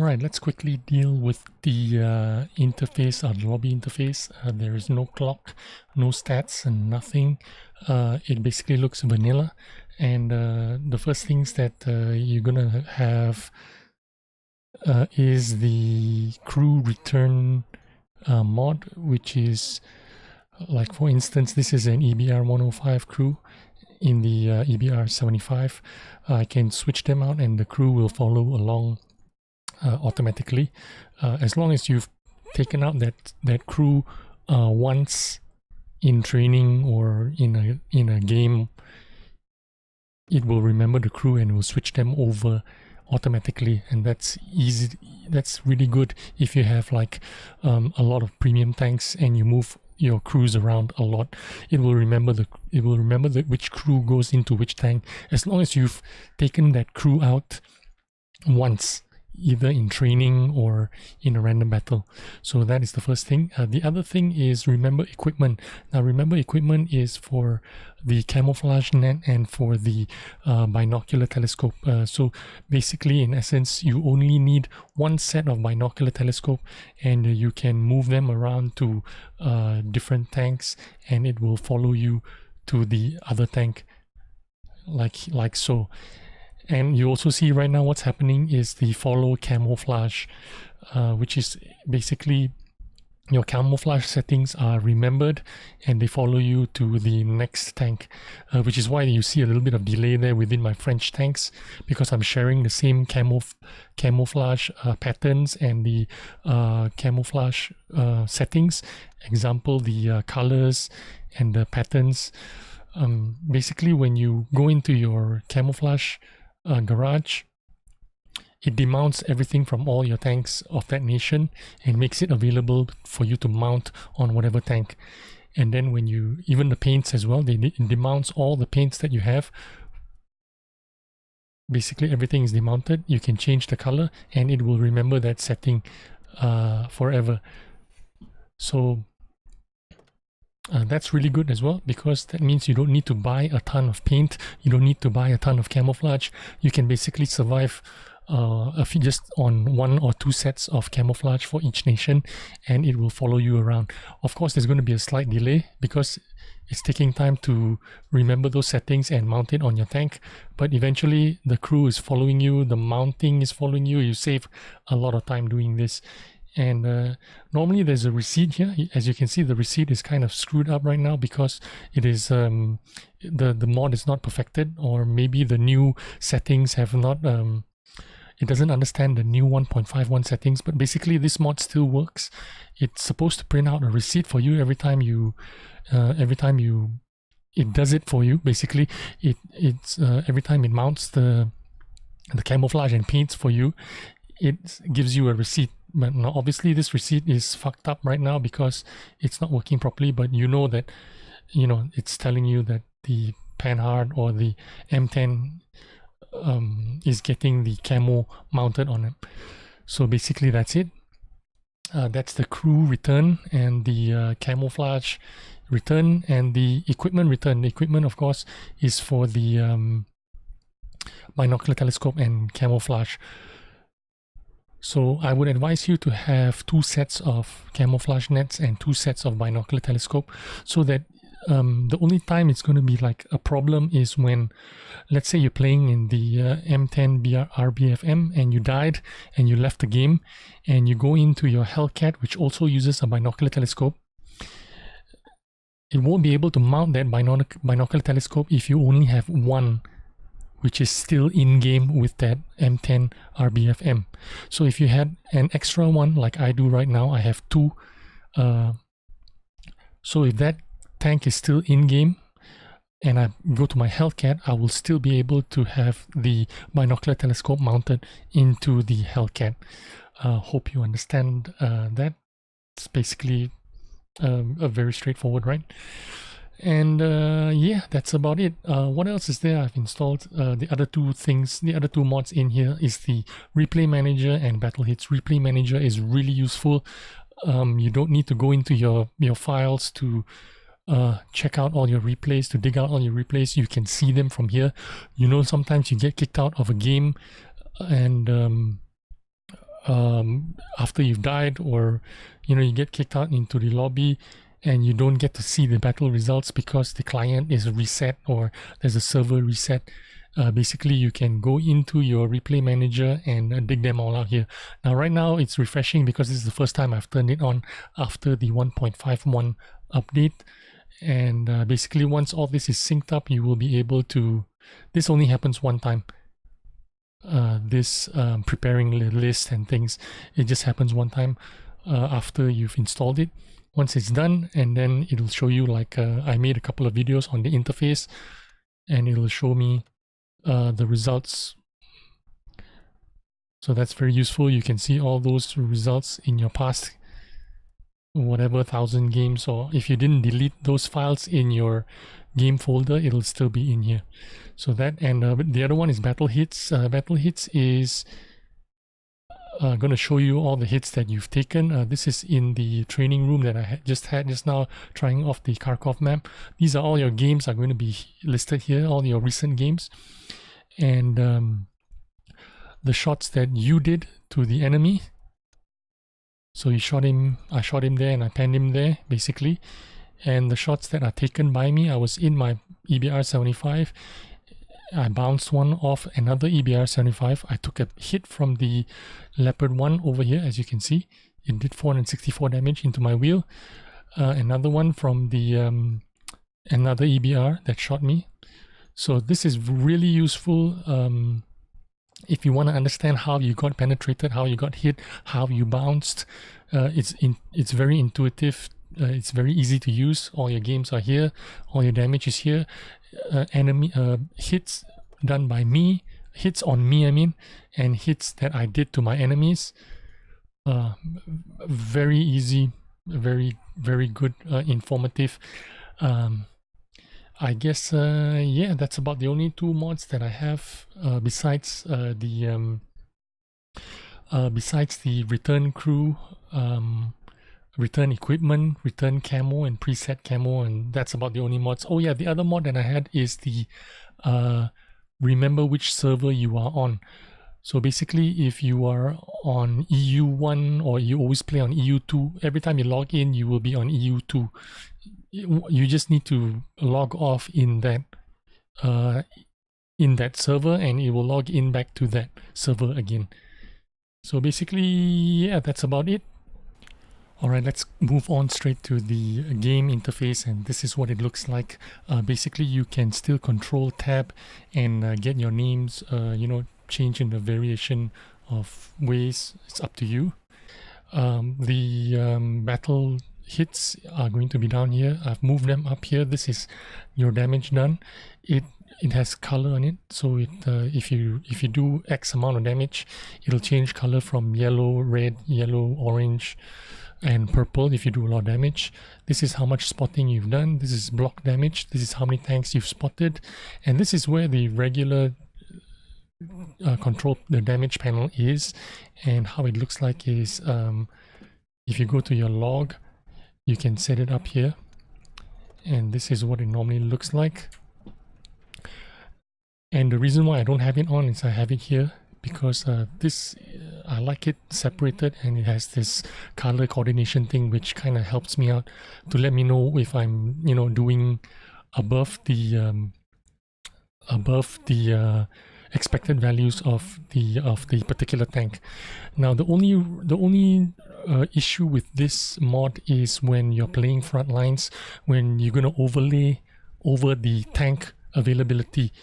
Alright, let's quickly deal with the interface, the lobby interface. There is no clock, no stats and nothing. It basically looks vanilla, and the first things that you're gonna have is the crew return mod, which is like, for instance, this is an EBR 105 crew. In the EBR 75, I can switch them out and the crew will follow along automatically, as long as you've taken out that crew once in training or in a game. It will remember the crew and will switch them over automatically, and that's easy. That's really good if you have like a lot of premium tanks and you move your crews around a lot. It will remember which crew goes into which tank, as long as you've taken that crew out once, either in training or in a random battle. So that is the first thing. The other thing is remember equipment. Now remember equipment is for the camouflage net and for the binocular telescope. So basically, in essence, you only need one set of binocular telescope and you can move them around to different tanks, and it will follow you to the other tank like so. And you also see right now what's happening is the follow camouflage, which is basically your camouflage settings are remembered and they follow you to the next tank, which is why you see a little bit of delay there within my French tanks, because I'm sharing the same camouflage patterns and the camouflage settings. Example, the colors and the patterns. Basically, when you go into your camouflage garage, it demounts everything from all your tanks of that nation and makes it available for you to mount on whatever tank. And then when you, even the paints as well, it demounts all the paints that you have. Basically everything is demounted. You can change the color and it will remember that setting forever. So that's really good as well, because that means you don't need to buy a ton of paint, you don't need to buy a ton of camouflage. You can basically survive just on 1 or 2 sets of camouflage for each nation, and it will follow you around. Of course, there's going to be a slight delay because it's taking time to remember those settings and mount it on your tank, but eventually the crew is following you, the mounting is following you. You save a lot of time doing this. And normally there's a receipt here. As you can see, the receipt is kind of screwed up right now because it is the mod is not perfected, or maybe the new settings have not it doesn't understand the new 1.51 settings. But basically this mod still works. It's supposed to print out a receipt for you every time you it does it for you. Basically it's every time it mounts the camouflage and paints for you, it gives you a receipt. But now obviously this receipt is fucked up right now because it's not working properly, but you know that, you know, it's telling you that the Panhard or the M10 is getting the camo mounted on it. So basically that's it. That's the crew return and the camouflage return and the equipment return. The equipment, of course, is for the binocular telescope and camouflage. So I would advise you to have 2 sets of camouflage nets and 2 sets of binocular telescope, so that the only time it's going to be like a problem is when, let's say you're playing in the M10 RBFM and you died and you left the game and you go into your Hellcat, which also uses a binocular telescope. It won't be able to mount that binocular telescope if you only have one, which is still in game with that M10 RBFM. So if you had an extra one like I do right now, I have 2. So if that tank is still in game and I go to my Hellcat, I will still be able to have the binocular telescope mounted into the Hellcat. Hope you understand that. It's basically a very straightforward, right? And yeah, that's about it. What else is there? I've installed the other 2 things. The other 2 mods in here is the replay manager and battle hits. Replay manager is really useful. You don't need to go into your files to check out all your replays, to dig out all your replays. You can see them from here. You know, sometimes you get kicked out of a game and after you've died, or you get kicked out into the lobby and you don't get to see the battle results because the client is reset or there's a server reset. Basically, you can go into your replay manager and dig them all out here. Now, right now, it's refreshing because this is the first time I've turned it on after the 1.51 update. And basically, once all this is synced up, you will be able to... This only happens one time. This preparing list and things, it just happens one time after you've installed it. Once it's done, and then it'll show you, like I made a couple of videos on the interface, and it'll show me the results. So that's very useful. You can see all those results in your past whatever 1,000 games, or if you didn't delete those files in your game folder, it'll still be in here. So that, and the other one is battle hits. Battle hits is going to show you all the hits that you've taken. This is in the training room that I just now, trying off the Kharkov map. These are all your games are going to be listed here, all your recent games, and the shots that you did to the enemy. So you shot him, I shot him there, and I penned him there, basically. And the shots that are taken by me, I was in my EBR 75. I bounced one off another EBR 75. I took a hit from the Leopard 1 over here, as you can see. It did 464 damage into my wheel. Another one from the another EBR that shot me. So this is really useful if you want to understand how you got penetrated, how you got hit, how you bounced. It's very intuitive. It's very easy to use. All your games are here. All your damage is here. Enemy hits done by me, hits on me, I mean, and hits that I did to my enemies. Very easy, very good, informative. I guess yeah, that's about the only two mods that I have besides the return crew, return equipment, return camo, and preset camo, and that's about the only mods. Oh yeah, the other mod that I had is the remember which server you are on. So basically, if you are on EU1 or you always play on EU2, every time you log in, you will be on EU2. You just need to log off in that server, and it will log in back to that server again. So basically, yeah, that's about it. Alright, let's move on straight to the game interface, and this is what it looks like. Basically, you can still control tab and get your names, change in the variation of ways. It's up to you. The battle hits are going to be down here. I've moved them up here. This is your damage done. It has color on it, so if you do X amount of damage, it'll change color from yellow, red, yellow, orange, and purple if you do a lot of damage. This is how much spotting you've done. This is block damage. This is how many tanks you've spotted, and this is where the regular control the damage panel is. And how it looks like is if you go to your log, you can set it up here, and this is what it normally looks like. And the reason why I don't have it on is I have it here because I like it separated, and it has this color coordination thing which kind of helps me out to let me know if I'm doing above the expected values of the particular tank. Now the only issue with this mod is when you're playing front lines, when you're going to overlay over the tank availability.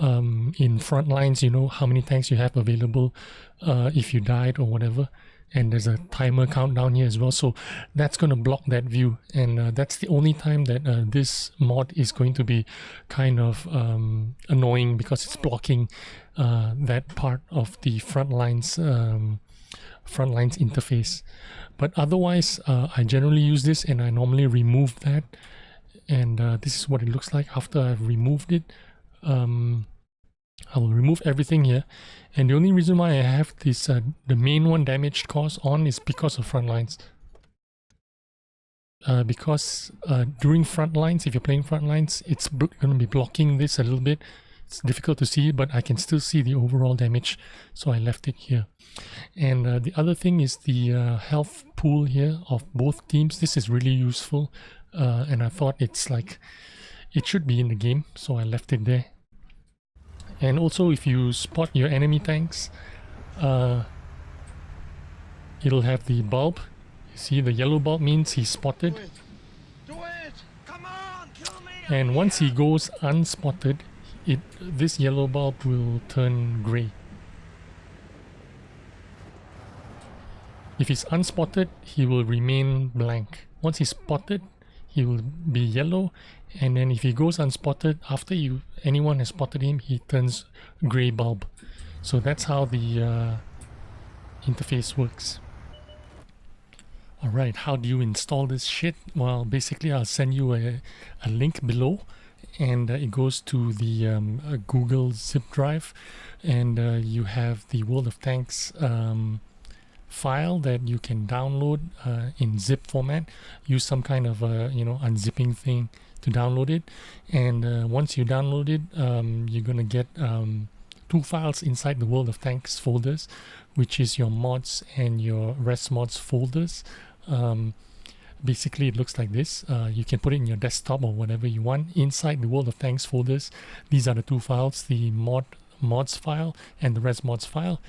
In front lines, you know how many tanks you have available if you died or whatever, and there's a timer countdown here as well, so that's going to block that view, and that's the only time that this mod is going to be kind of annoying, because it's blocking that part of the front lines interface. But otherwise, I generally use this, and I normally remove that, and this is what it looks like after I've removed it. I will remove everything here, and the only reason why I have this the main one, damaged cause, on is because of front lines. Because during front lines, if you're playing front lines, it's going to be blocking this a little bit, it's difficult to see, but I can still see the overall damage, so I left it here. And the other thing is the health pool here of both teams. This is really useful, and I thought it's like it should be in the game, so I left it there. And also, if you spot your enemy tanks, it'll have the bulb. You see, the yellow bulb means he's spotted. Do it! Come on, kill me! And once he goes unspotted, this yellow bulb will turn grey. If he's unspotted, he will remain blank. Once he's spotted, he will be yellow, and then if he goes unspotted, after anyone has spotted him, he turns grey bulb. So that's how the interface works. Alright, how do you install this shit? Well, basically I'll send you a link below, and it goes to the Google zip drive, and you have the World of Tanks file that you can download in zip format. Use some kind of unzipping thing to download it, and once you download it, you're gonna get 2 files inside the World of Tanks folders, which is your mods and your res mods folders. Basically it looks like this. You can put it in your desktop or whatever you want. Inside the World of Tanks folders, these are the 2 files, the mods file and the res mods file.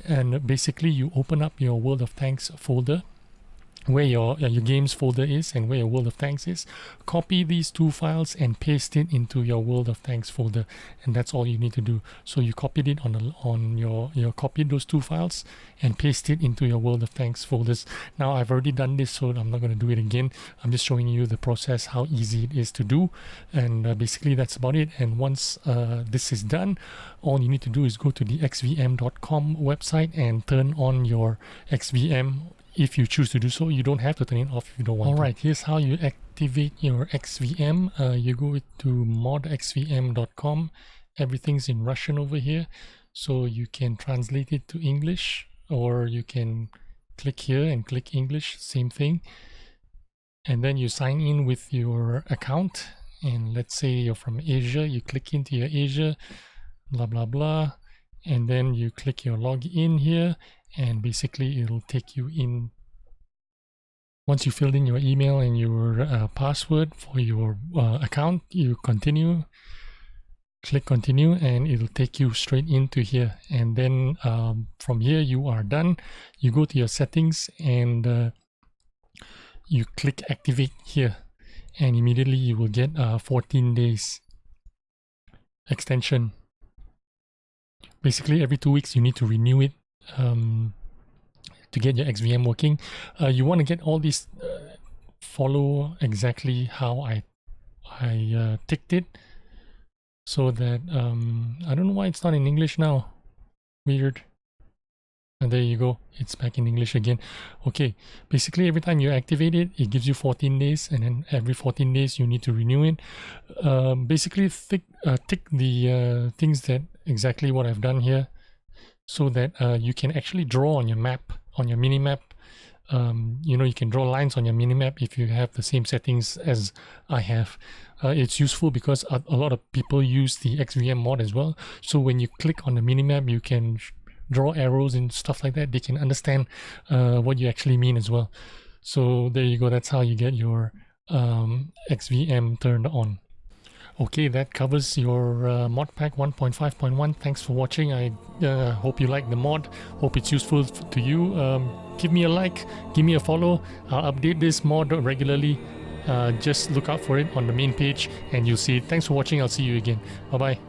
And basically you open up your World of Tanks folder where your games folder is and where your World of Tanks is. Copy these 2 files and paste it into your World of Tanks folder, and that's all you need to do. So you copied it you copied those 2 files and paste it into your World of Tanks folders. Now I've already done this, so I'm not going to do it again. I'm just showing you the process, how easy it is to do, and basically that's about it. And once this is done, all you need to do is go to the xvm.com website and turn on your XVM. If you choose to do so, you don't have to turn it off if you don't want to. Alright, here's how you activate your XVM. You go to modxvm.com. Everything's in Russian over here, so you can translate it to English, or you can click here and click English, same thing. And then you sign in with your account, and let's say you're from Asia, you click into your Asia, blah blah blah, and then you click your login here, and basically it'll take you in. Once you filled in your email and your password for your account, you continue, click continue, and it'll take you straight into here. And then from here you are done. You go to your settings and you click activate here, and immediately you will get 14 days extension. Basically every 2 weeks you need to renew it to get your XVM working. You want to get all these, follow exactly how I ticked it, so that I don't know why it's not in English now. Weird. And there you go, it's back in English again. Okay, basically every time you activate it, it gives you 14 days, and then every 14 days you need to renew it. Basically tick the things that exactly what I've done here, so that you can actually draw on your map, on your mini-map. You can draw lines on your mini-map if you have the same settings as I have. It's useful because a lot of people use the XVM mod as well. So when you click on the mini-map, you can draw arrows and stuff like that. They can understand what you actually mean as well. So there you go, that's how you get your XVM turned on. Okay, that covers your Modpack 1.5.1. Thanks for watching. I hope you like the mod. Hope it's useful to you. Give me a like, give me a follow. I'll update this mod regularly. Just look out for it on the main page and you'll see it. Thanks for watching. I'll see you again. Bye-bye.